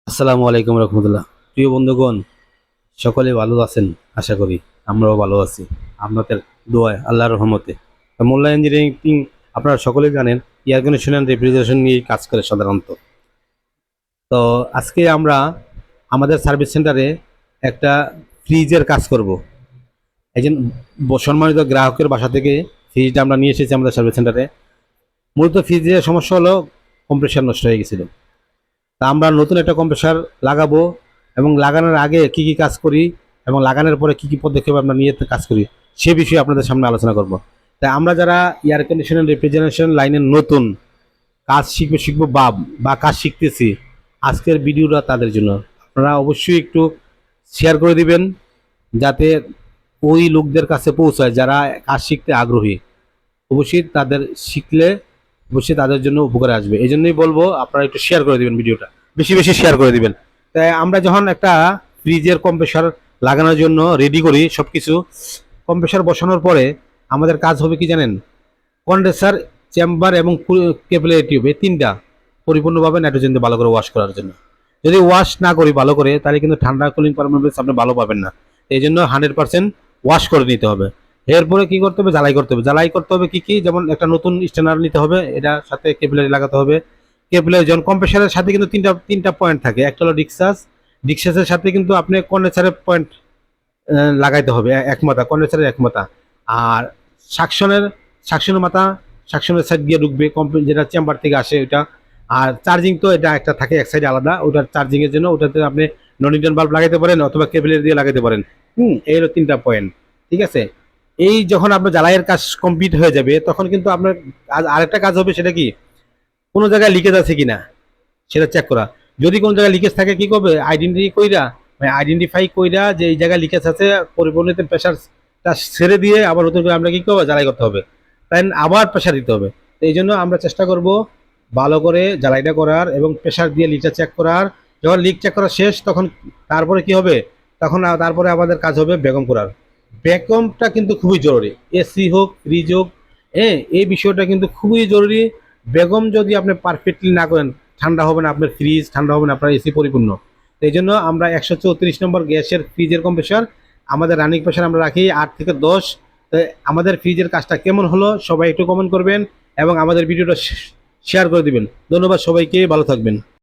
আসসালামু আলাইকুম রহমতুল্লাহ। প্রিয় বন্ধুগণ, সকলে ভালো আছেন আশা করি। আমরাও ভালো আছি আপনাদের দোয়ায়, আল্লাহর রহমতে। মোল্লা ইঞ্জিনিয়ারিং আপনারা সকলেই জানেন এয়ার কন্ডিশন অ্যান্ড রেফ্রিজারেশন নিয়ে কাজ করে সাধারণত। তো আজকে আমরা আমাদের সার্ভিস সেন্টারে একটা ফ্রিজের কাজ করব। একজন সম্মানিত গ্রাহকের বাসা থেকে ফ্রিজটা আমরা নিয়ে এসেছি আমাদের সার্ভিস সেন্টারে। মূলত ফ্রিজের সমস্যা হলো কম্প্রেসার নষ্ট হয়ে গেছিল। তা আমরা নতুন একটা কম্প্রেসার লাগাবো এবং লাগানোর আগে কি কি কাজ করি এবং লাগানোর পরে কি কি পদক্ষেপ আমরা নিয়ে কাজ করি সে বিষয়ে আপনাদের সামনে আলোচনা করব। তাই আমরা যারা এয়ার কন্ডিশন রেফ্রিজারেশন লাইনের নতুন কাজ শিখবো বা কাজ শিখতেছি, আজকের ভিডিওটা তাদের জন্য। আপনারা অবশ্যই একটু শেয়ার করে দিবেন যাতে ওই লোকদের কাছে পৌঁছায় যারা কাজ শিখতে আগ্রহী। অবশ্যই তাদের শিখলে অবশ্যই তাদের জন্য উপকারে আসবে। এই জন্যই বলবো আপনারা একটু শেয়ার করে দিবেন, ভিডিওটা বেশি বেশি শেয়ার করে দিবেন। তাই আমরা যখন একটা ফ্রিজের কম্প্রেসার লাগানোর জন্য রেডি করি সব কিছু, কম্প্রেসার বসানোর পরে আমাদের কাজ হবে কি জানেন? কন্ডেন্সার, চেম্বার এবং ক্যাপিলারি টিউব, এই তিনটা পরিপূর্ণভাবে নাইট্রোজেন দিয়ে ভালো করে ওয়াশ করার জন্য। যদি ওয়াশ না করি ভালো করে, তাহলে কিন্তু ঠান্ডা কুলিং পারফরমেন্স আপনি ভালো পাবেন না। এই জন্য 100% ওয়াশ করে নিতে হবে। এরপরে কি করতে হবে? জ্বালাই করতে হবে। জ্বালাই করতে হবে কি কি, যেমন একটা নতুন স্ট্যান্ডার নিতে হবে, এটা সাথে ক্যাপিলারি লাগাতে হবে। ক্যাপিলারি যেমন কম্প্রেসারের সাথে কিন্তু তিনটা পয়েন্ট থাকে। একটা হলো ডিক্সাসের সাথে কিন্তু আপনি কন্ডেন্সারের পয়েন্ট লাগাইতে হবে, একমাথা কন্ডেন্সারের একমাথা। আর সাকশনের সাকশনের মাথা সাকশনের সাইড দিয়ে ঢুকবে, যেটা চেম্বার থেকে আসে ওইটা। আর চার্জিং তো এটা একটা থাকে এক সাইডে আলাদা, ওটার চার্জিং এর জন্য ওটাতে আপনি নন ইন্ডিয়ান বাল্ব লাগাইতে পারেন অথবা কেবলের দিয়ে লাগাইতে পারেন। এই হলো তিনটা পয়েন্ট। ঠিক আছে, এই যখন আপনার জ্বালাইয়ের কাজ কমপ্লিট হয়ে যাবে তখন কিন্তু আপনার আরেকটা কাজ হবে, সেটা কি কোনো জায়গায় লিকেজ আছে কিনা সেটা চেক করা। যদি কোনো জায়গায় লিকেজ থাকে কি করবে? আইডেন্টিফাই কইরা যে এই জায়গায় লিকেজ আছে, পরিবর্তিত প্রেশারটা ছেড়ে দিয়ে আবার নতুন করে আমরা কি করবো? জ্বালাই করতে হবে, তাই আবার প্রেশার দিতে হবে। তো এই জন্য আমরা চেষ্টা করব ভালো করে জ্বালাইটা করার এবং প্রেশার দিয়ে লিকটা চেক করার। যখন লিক চেক করা শেষ তখন তারপরে কি হবে? তারপরে আমাদের কাজ হবে বেগম করার। বেগমটা কিন্তু খুবই জরুরি, এসি হোক ফ্রিজ হোক, এই বিষয়টা কিন্তু খুবই জরুরি। বেগম যদি আপনি পারফেক্টলি না করেন, ঠান্ডা হবে না আপনার ফ্রিজ, ঠান্ডা হবে না আপনার এসি পরিপূর্ণ। এই জন্য আমরা 134 নম্বর গ্যাসের ফ্রিজের কম্প্রেসার, আমাদের রানিং প্রেশার আমরা রাখি 8 থেকে 10। তো আমাদের ফ্রিজের কাজটা কেমন হলো সবাই একটু কমেন্ট করবেন এবং আমাদের ভিডিওটা শেয়ার করে দিবেন। ধন্যবাদ সবাইকে, ভালো থাকবেন।